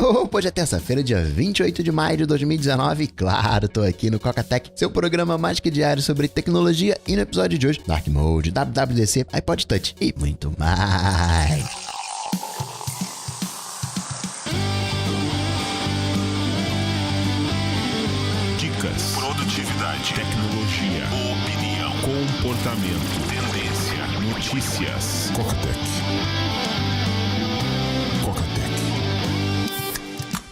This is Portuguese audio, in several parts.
Hoje é terça-feira, dia 28 de maio de 2019. Claro, tô aqui no Coca-Tech, seu programa mais que diário sobre tecnologia. E no episódio de hoje, Dark Mode, WWDC, iPod Touch e muito mais. Dicas, produtividade, tecnologia, opinião, comportamento, tendência, notícias.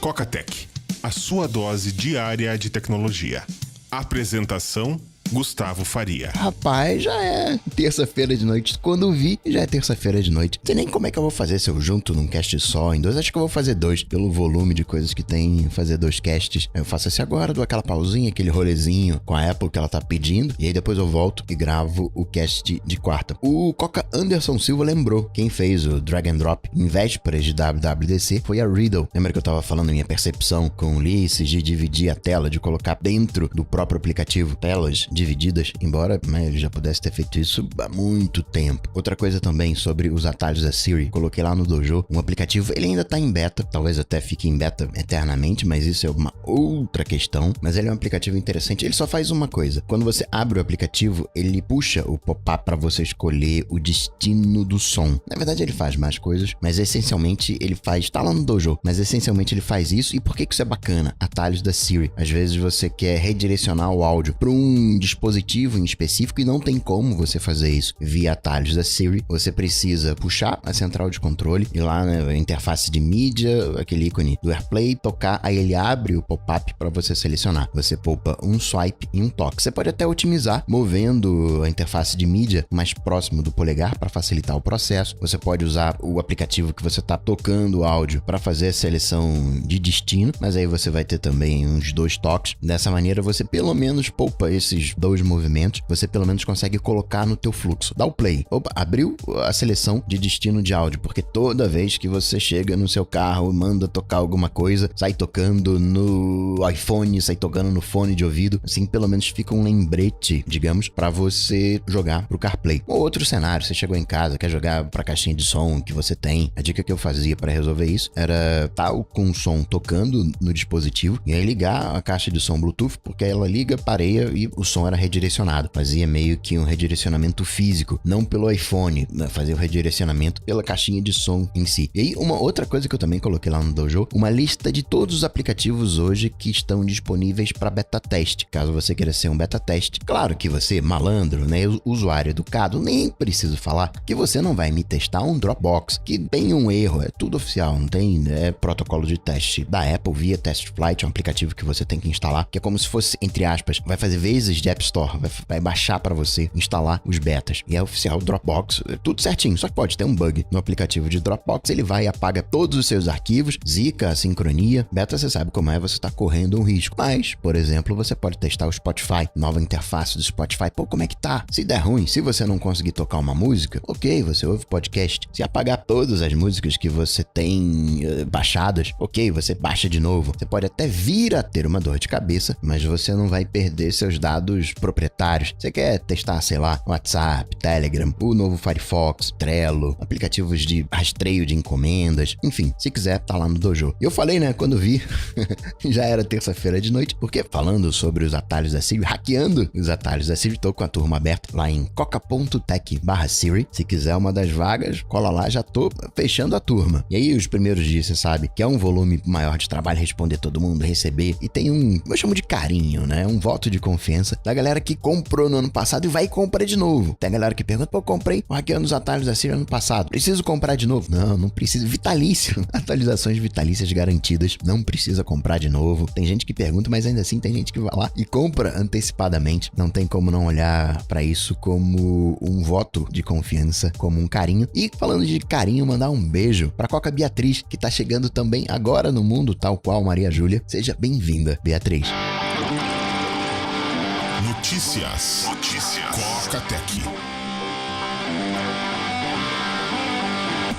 Coca-Tech, a sua dose diária de tecnologia. Apresentação: Gustavo Faria. Rapaz, já é terça-feira de noite. Quando vi, já é terça-feira de noite. Não sei nem como é que eu vou fazer se eu junto num cast só, em dois. Acho que eu vou fazer dois, pelo volume de coisas que tem, fazer dois casts. Eu faço esse agora, dou aquela pausinha, aquele rolezinho com a Apple que ela tá pedindo, e aí depois eu volto e gravo o cast de quarta. O Coca Anderson Silva lembrou, quem fez o drag and drop em vésperas de WWDC foi a Riddle. Lembra que eu tava falando da minha percepção com o Ulisses de dividir a tela, de colocar dentro do próprio aplicativo telas divididas, embora ele já pudesse ter feito isso há muito tempo. Outra coisa também sobre os atalhos da Siri, coloquei lá no Dojo um aplicativo, ele ainda tá em beta, talvez até fique em beta eternamente, mas isso é uma outra questão, mas ele é um aplicativo interessante. Ele só faz uma coisa: quando você abre o aplicativo, ele puxa o pop-up para você escolher o destino do som. Na verdade ele faz mais coisas, mas essencialmente ele faz, tá lá no Dojo, mas essencialmente ele faz isso. E por que isso é bacana? Atalhos da Siri. Às vezes você quer redirecionar o áudio para um dispositivo em específico e não tem como você fazer isso via atalhos da Siri. Você precisa puxar a central de controle e lá na interface de mídia, aquele ícone do AirPlay, tocar, aí ele abre o pop-up para você selecionar. Você poupa um swipe e um toque. Você pode até otimizar movendo a interface de mídia mais próximo do polegar para facilitar o processo. Você pode usar o aplicativo que você está tocando o áudio para fazer a seleção de destino, mas aí você vai ter também uns dois toques. Dessa maneira você pelo menos poupa esses dois movimentos, você pelo menos consegue colocar no teu fluxo. Dá o play. Opa, abriu a seleção de destino de áudio, porque toda vez que você chega no seu carro e manda tocar alguma coisa, sai tocando no iPhone, sai tocando no fone de ouvido, assim pelo menos fica um lembrete, digamos, para você jogar pro CarPlay. Ou outro cenário, você chegou em casa, quer jogar pra caixinha de som que você tem. A dica que eu fazia para resolver isso era com o som tocando no dispositivo e aí ligar a caixa de som Bluetooth, porque ela liga, pareia e o som era redirecionado. Fazia meio que um redirecionamento físico, não pelo iPhone, fazia o redirecionamento pela caixinha de som em si. E aí uma outra coisa que eu também coloquei lá no Dojo, uma lista de todos os aplicativos hoje que estão disponíveis para beta teste, caso você queira ser um beta teste. Claro que você, malandro, né, usuário educado, nem preciso falar que você não vai me testar um Dropbox, que tem um erro, é tudo oficial, não tem protocolo de teste da Apple via TestFlight, é um aplicativo que você tem que instalar, que é como se fosse, entre aspas, vai fazer vezes de App Store, vai baixar para você instalar os betas. E é oficial Dropbox, tudo certinho, só que pode ter um bug no aplicativo de Dropbox, ele vai e apaga todos os seus arquivos, zica a sincronia. Beta você sabe como é, você tá correndo um risco. Mas, por exemplo, você pode testar o Spotify, nova interface do Spotify. Pô, como é que tá? Se der ruim, se você não conseguir tocar uma música, ok, você ouve podcast. Se apagar todas as músicas que você tem baixadas, ok, você baixa de novo. Você pode até vir a ter uma dor de cabeça, mas você não vai perder seus dados proprietários. Você quer testar, sei lá, WhatsApp, Telegram, o novo Firefox, Trello, aplicativos de rastreio de encomendas, enfim, se quiser, tá lá no Dojo. E eu falei, né, quando vi, já era terça-feira de noite, porque falando sobre os atalhos da Siri, hackeando os atalhos da Siri, tô com a turma aberta lá em coca.tech/Siri. Se quiser uma das vagas, cola lá, já tô fechando a turma. E aí, os primeiros dias, você sabe, que é um volume maior de trabalho, responder todo mundo, receber, e tem eu chamo de carinho, né, um voto de confiança da galera que comprou no ano passado e vai e compra de novo. Tem a galera que pergunta, pô, comprei hackeando os atalhos da Siri ano passado, preciso comprar de novo? Não precisa, vitalício, atualizações vitalícias garantidas, não precisa comprar de novo. Tem gente que pergunta, mas ainda assim tem gente que vai lá e compra antecipadamente. Não tem como não olhar pra isso como um voto de confiança, como um carinho. E falando de carinho, mandar um beijo pra Coca Beatriz, que tá chegando também agora no mundo, tal qual Maria Júlia. Seja bem-vinda, Beatriz. Notícias. Coca-Tech.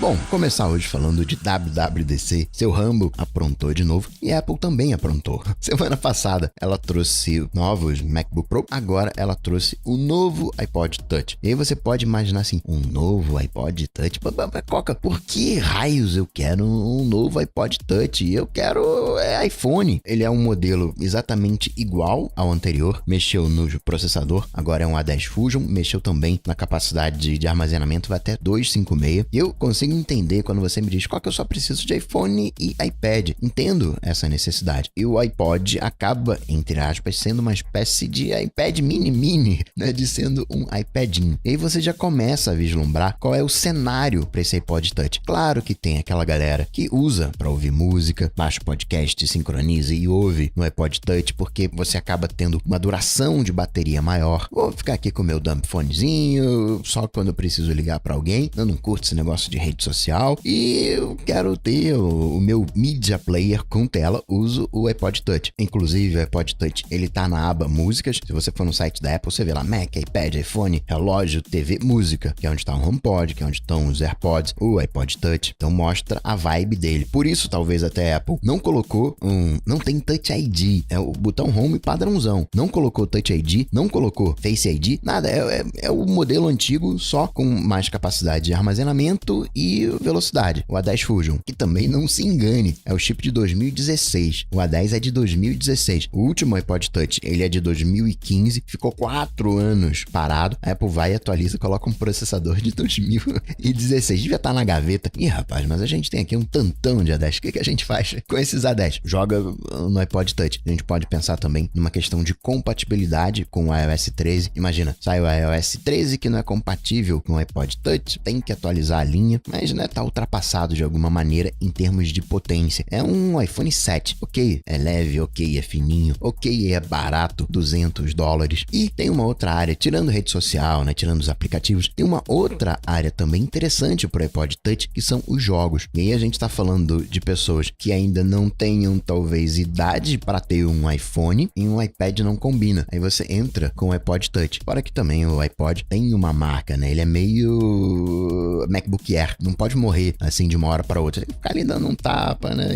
Bom, começar hoje falando de WWDC. Seu Rambo aprontou de novo e a Apple também aprontou. Semana passada ela trouxe novos MacBook Pro, agora ela trouxe o novo iPod Touch. E aí você pode imaginar assim, um novo iPod Touch? Coca, por que raios eu quero um novo iPod Touch? Eu quero iPhone. Ele é um modelo exatamente igual ao anterior, mexeu no processador, agora é um A10 Fusion, mexeu também na capacidade de armazenamento, vai até 256. Eu consigo entender quando você me diz, qual que eu só preciso de iPhone e iPad. Entendo essa necessidade. E o iPod acaba, entre aspas, sendo uma espécie de iPad mini, né? De sendo um iPadinho. E aí você já começa a vislumbrar qual é o cenário para esse iPod Touch. Claro que tem aquela galera que usa para ouvir música, baixa podcast, sincroniza e ouve no iPod Touch, porque você acaba tendo uma duração de bateria maior. Vou ficar aqui com o meu dumb phonezinho, só quando eu preciso ligar para alguém. Eu não curto esse negócio de rede social e eu quero ter o meu media player com tela, uso o iPod Touch. Inclusive o iPod Touch, ele tá na aba músicas. Se você for no site da Apple, você vê lá Mac, iPad, iPhone, relógio, TV, música, que é onde tá o HomePod, que é onde estão os AirPods, o iPod Touch. Então mostra a vibe dele. Por isso, talvez até a Apple não colocou não tem Touch ID, é o botão Home padrãozão. Não colocou Touch ID, não colocou Face ID, nada. É o modelo antigo, só com mais capacidade de armazenamento e velocidade. O A10 Fusion, que também não se engane, é o chip de 2016. O A10 é de 2016. O último iPod Touch, ele é de 2015, ficou 4 anos parado. A Apple vai e atualiza, coloca um processador de 2016. Devia estar na gaveta. Ih, rapaz, mas a gente tem aqui um tantão de A10. O que a gente faz com esses A10? Joga no iPod Touch. A gente pode pensar também numa questão de compatibilidade com o iOS 13. Imagina, sai o iOS 13 que não é compatível com o iPod Touch, tem que atualizar a linha, mas né, tá ultrapassado de alguma maneira em termos de potência. É um iPhone 7, ok, é leve, ok, é fininho, ok, é barato, $200. E tem uma outra área, tirando rede social, né, tirando os aplicativos, tem uma outra área também interessante pro iPod Touch, que são os jogos. E aí a gente tá falando de pessoas que ainda não tenham, talvez, idade para ter um iPhone e um iPad não combina. Aí você entra com o iPod Touch. Fora que também o iPod tem uma marca, né? Ele é meio MacBook Air. Não pode morrer assim de uma hora para outra. Tem que ficar ali dando um tapa, né?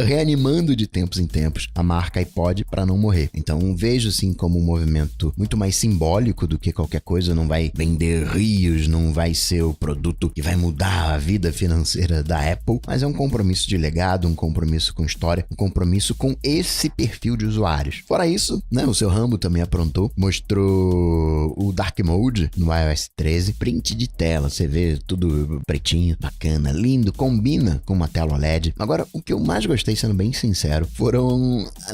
Reanimando de tempos em tempos a marca iPod para não morrer. Então vejo assim como um movimento muito mais simbólico do que qualquer coisa. Não vai vender rios, não vai ser o produto que vai mudar a vida financeira da Apple, mas é um compromisso de legado, um compromisso com história, um compromisso com esse perfil de usuários. Fora isso, né, o seu Rambo também aprontou, mostrou o Dark Mode no iOS 13, print de tela, você vê tudo pretinho, bacana, lindo, combina com uma tela OLED. Agora, o que eu mais gostei, sendo bem sincero,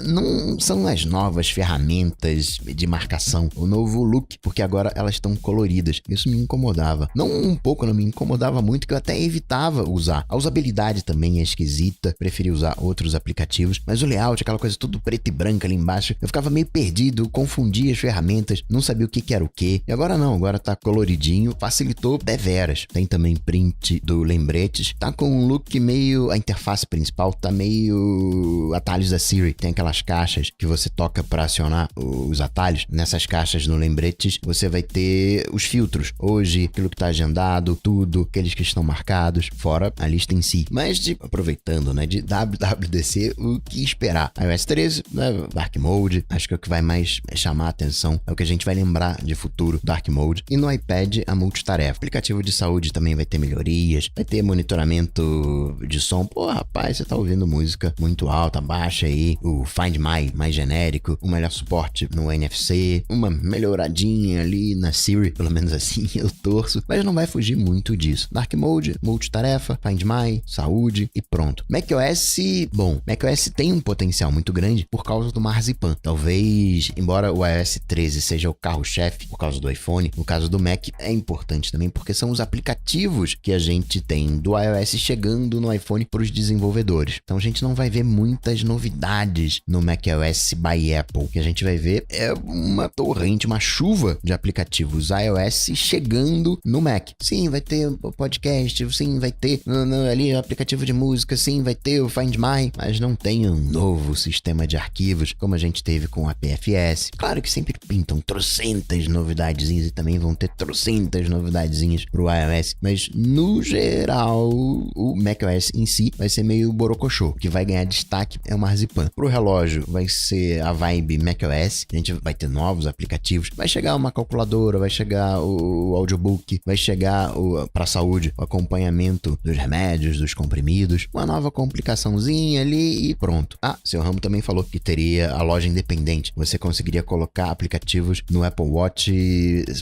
não são as novas ferramentas de marcação, o novo look, porque agora elas estão coloridas. Isso me incomodava. Não um pouco, não me incomodava muito, que eu até evitava usar. A usabilidade também é esquisita, preferi usar outros aplicativos, mas o layout, aquela coisa tudo preto e branco ali embaixo, eu ficava meio perdido, confundia as ferramentas, não sabia o que era o que. E agora não, agora tá coloridinho, facilitou deveras. Tem também print do lembretes, tá com um look meio, a interface principal tá meio atalhos da Siri, tem aquelas caixas que você toca para acionar os atalhos. Nessas caixas no lembretes você vai ter os filtros, hoje, aquilo que tá agendado, tudo, aqueles que estão marcados, fora a lista em si. Mas aproveitando, né, de WWDC, o que esperar? iOS 13, né, Dark Mode, acho que é o que vai mais chamar a atenção, é o que a gente vai lembrar de futuro, Dark Mode. E no iPad, a multitarefa. O aplicativo de saúde também vai ter melhorias, vai ter monitoramento de som. Pô, rapaz, você tá ouvindo música muito alta, baixa aí o Find My, mais genérico, o melhor suporte no NFC, uma melhoradinha ali na Siri, pelo menos assim eu torço, mas não vai fugir muito disso. Dark Mode, multitarefa, Find My, saúde e pronto. macOS, bom, macOS tem um potencial muito grande por causa do Marzipan. Talvez, embora o iOS 13 seja o carro-chefe por causa do iPhone, no caso do Mac é importante também porque são os aplicativos que a gente tem do iOS chegando no iPhone para os desenvolvedores. Então a gente não vai ver muitas novidades no macOS by Apple. O que a gente vai ver é uma torrente, uma chuva de aplicativos iOS chegando no Mac. Sim, vai ter o podcast, sim, vai ter ali o aplicativo de música, sim, vai ter o Find My, mas não tem um novo sistema de arquivos como a gente teve com a PFS. Claro que sempre pintam trocentas novidadezinhas e também vão ter trocentas novidadezinhas pro iOS, mas nos geral, o macOS em si vai ser meio borocochô. O que vai ganhar destaque é o Marzipan. Pro relógio vai ser a vibe macOS, a gente vai ter novos aplicativos, vai chegar uma calculadora, vai chegar o audiobook, vai chegar pra saúde, o acompanhamento dos remédios, dos comprimidos, uma nova complicaçãozinha ali e pronto. Seu Ramo também falou que teria a loja independente. Você conseguiria colocar aplicativos no Apple Watch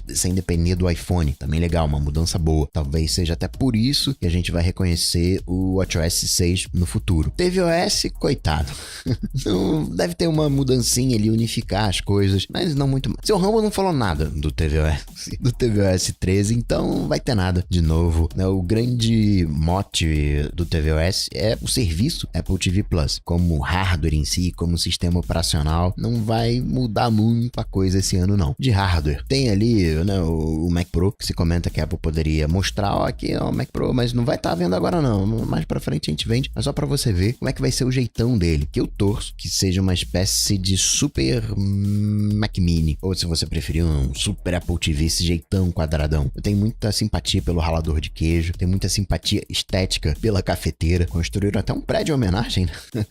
sem depender do iPhone. Também legal, uma mudança boa. Talvez seja até por isso que a gente vai reconhecer o WatchOS 6 no futuro. tvOS, coitado. Não, deve ter uma mudancinha ali, unificar as coisas, mas não muito mais. Seu Ramo não falou nada do tvOS 13, então não vai ter nada de novo. O grande mote do tvOS é o serviço Apple TV Plus. Como hardware em si, como sistema operacional, não vai mudar muita coisa esse ano não. De hardware, tem ali, né, o Mac Pro, que se comenta que a Apple poderia mostrar, aqui é o Mac Pro, mas não vai estar vendo agora não. Mais pra frente a gente vende, mas só pra você ver como é que vai ser o jeitão dele, que eu torço que seja uma espécie de super Mac Mini, ou se você preferir um super Apple TV, esse jeitão quadradão. Eu tenho muita simpatia pelo ralador de queijo, tenho muita simpatia estética pela cafeteira. Construíram até um prédio em homenagem, né?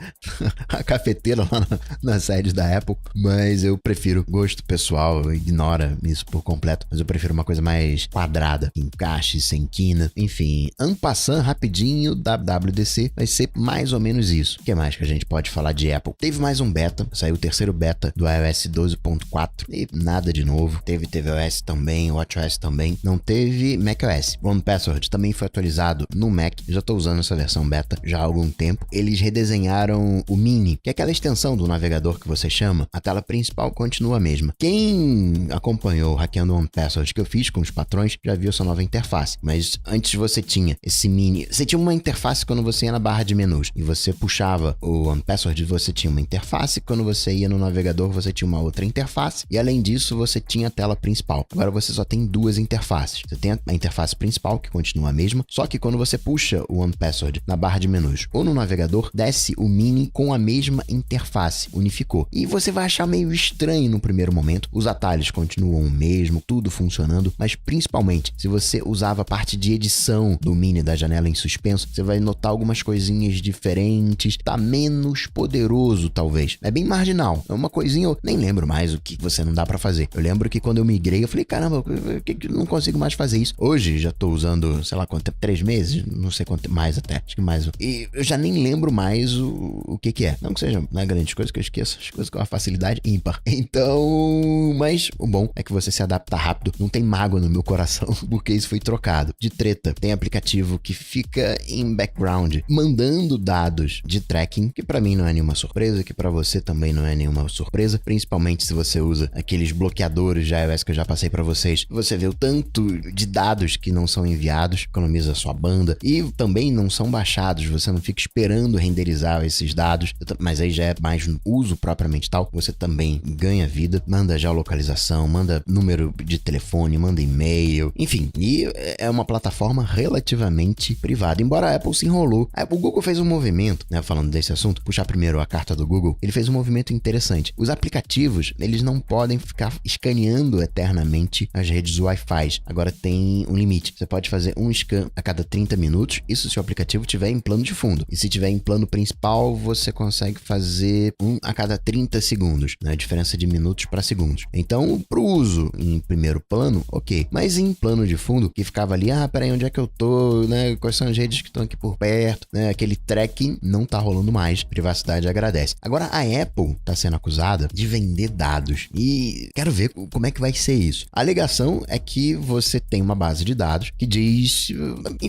A cafeteira lá na sede da Apple, mas eu prefiro, gosto pessoal, ignora isso por completo, mas eu prefiro uma coisa mais quadrada, encaixe, sem quina, enfim. En passant, rapidinho, WWDC vai ser mais ou menos isso. O que mais que a gente pode falar de Apple? Teve mais um beta, saiu o terceiro beta do iOS 12.4 e nada de novo. Teve tvOS também, WatchOS também, não teve macOS. One Password também foi atualizado no Mac, já estou usando essa versão beta já há algum tempo. Eles redesenharam o Mini, que é aquela extensão do navegador que você chama. A tela principal continua a mesma. Quem acompanhou Hackeando One Password que eu fiz com os patrões já viu essa nova interface, mas antes você tinha esse Mini, você tinha uma interface quando você ia na barra de menus e você puxava o One Password, você tinha uma interface, quando você ia no navegador você tinha uma outra interface e além disso você tinha a tela principal. Agora você só tem duas interfaces. Você tem a interface principal que continua a mesma, só que quando você puxa o One Password na barra de menus ou no navegador, desce o Mini com a mesma interface, unificou. E você vai achar meio estranho no primeiro momento, os atalhos continuam o mesmo, tudo funcionando, mas principalmente se você usava a parte de edição do Mini da janela em suspenso, você vai notar algumas coisinhas diferentes, tá menos poderoso talvez, é bem marginal, é uma coisinha, eu nem lembro mais o que você não dá pra fazer. Eu lembro que quando eu migrei, eu falei, caramba, eu não consigo mais fazer isso. Hoje já tô usando, sei lá quanto tempo, 3 meses, não sei quanto mais até, acho que mais. E eu já nem lembro mais o que é. Não que seja uma grande coisa que eu esqueço, as coisas com uma facilidade ímpar. Então, mas o bom é que você se adapta rápido, não tem mágoa no meu coração, porque isso foi trocado. De treta, tem aplicativo que fica em background, mandando dados de tracking, que pra mim não é nenhuma surpresa, que pra você também não é nenhuma surpresa, principalmente se você usa aqueles bloqueadores de iOS que eu já passei pra vocês. Você vê o tanto de dados que não são enviados, economiza a sua banda, e também não são baixados, você não fica esperando renderizar esses dados, mas aí já é mais uso propriamente tal, você também ganha vida, manda geolocalização, manda número de telefone, manda e-mail, enfim, e é uma plataforma relativamente privada, embora a Apple se enrolou. O Google fez um movimento, né, falando desse assunto, puxar primeiro a carta do Google, ele fez um movimento interessante. Os aplicativos, eles não podem ficar escaneando eternamente as redes Wi-Fi. Agora tem um limite. Você pode fazer um scan a cada 30 minutos, isso se o aplicativo estiver em plano de fundo. E se tiver em plano principal, você consegue fazer um a cada 30 segundos, né? A diferença de minutos para segundos. Então, pro uso em primeiro plano, ok. Mas em plano de fundo, que ficava ali, peraí, onde é que eu tô, né? Quais são as redes que estão aqui por perto, né? Aquele tracking não tá rolando mais. Privacidade agradece. Agora, a Apple tá sendo acusada de vender dados. E quero ver como é que vai ser isso. A alegação é que você tem uma base de dados que diz...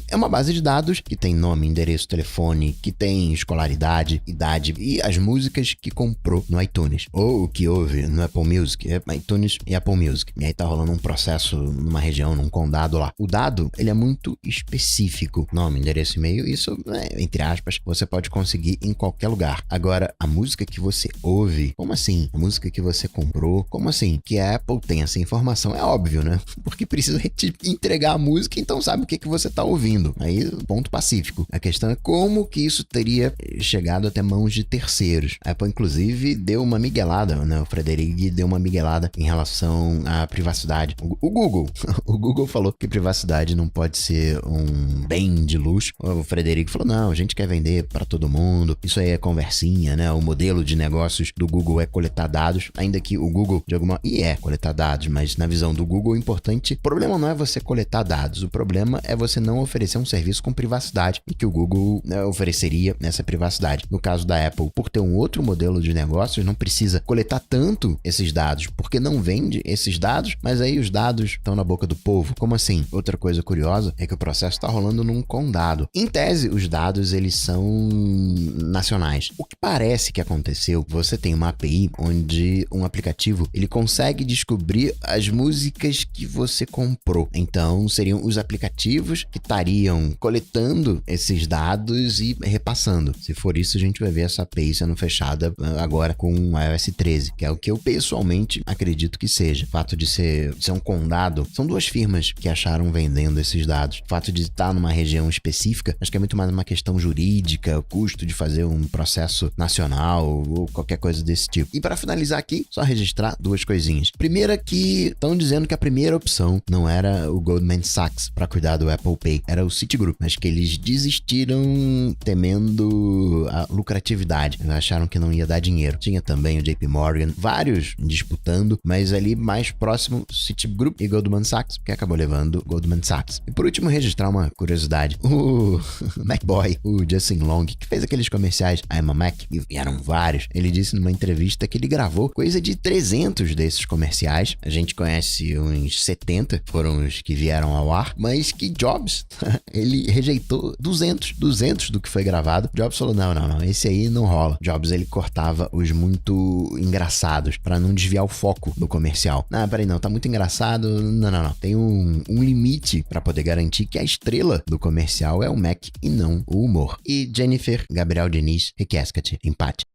É uma base de dados que tem nome, endereço, telefone, que tem escolaridade, idade e as músicas que comprou no iTunes. Ou o que ouve no Apple Music, iTunes e Apple Music. E aí tá rolando um processo numa região, num condado lá. O dado, ele é muito específico. Nome, endereço, e-mail, isso, entre aspas, você pode conseguir em qualquer lugar. Agora, a música que você ouve, como assim? A música que você comprou, como assim? Que a Apple tem essa informação, é óbvio, né? Porque precisa te entregar a música, então sabe o que você tá ouvindo. Aí, ponto pacífico. A questão é como que isso teria chegado até mãos de terceiros. A Apple, inclusive, deu uma miguelada, né? O Frederic deu uma miguelada em relação à privacidade. O Google falou que privacidade não pode ser ser um bem de luxo. O Frederico falou, não, a gente quer vender para todo mundo, isso aí é conversinha, né? O modelo de negócios do Google é coletar dados, ainda que o Google, de alguma... E é coletar dados, mas na visão do Google, o importante... O problema não é você coletar dados, o problema é você não oferecer um serviço com privacidade e que o Google ofereceria nessa privacidade. No caso da Apple, por ter um outro modelo de negócios, não precisa coletar tanto esses dados, porque não vende esses dados, mas aí os dados estão na boca do povo. Como assim? Outra coisa curiosa é que o processo está rolando num condado. Em tese, os dados, eles são nacionais. O que parece que aconteceu, você tem uma API onde um aplicativo, ele consegue descobrir as músicas que você comprou. Então, seriam os aplicativos que estariam coletando esses dados e repassando. Se for isso, a gente vai ver essa API sendo fechada agora com o iOS 13, que é o que eu pessoalmente acredito que seja. O fato de ser um condado, são duas firmas que acharam vendendo esses dados. O fato de estar numa região específica, acho que é muito mais uma questão jurídica, o custo de fazer um processo nacional ou qualquer coisa desse tipo. E para finalizar aqui, só registrar duas coisinhas. Primeira, que estão dizendo que a primeira opção não era o Goldman Sachs para cuidar do Apple Pay, era o Citigroup, mas que eles desistiram temendo a lucratividade. Eles acharam que não ia dar dinheiro. Tinha também o JP Morgan, vários disputando, mas ali mais próximo Citigroup e Goldman Sachs, que acabou levando Goldman Sachs. E por último, registrar uma curiosidade. O MacBoy, o Justin Long, que fez aqueles comerciais I'm a Mac, e eram vários, ele disse numa entrevista que ele gravou coisa de 300 desses comerciais. A gente conhece uns 70, foram os que vieram ao ar, mas que Jobs, ele rejeitou 200 do que foi gravado. Jobs falou, não, esse aí não rola. Jobs, ele cortava os muito engraçados, pra não desviar o foco do comercial. Ah, peraí, não, tá muito engraçado, não. Tem um limite pra poder garantir que a estrela do comercial é o Mac e não o humor. E Jennifer Gabriel Diniz, Requescat, empate.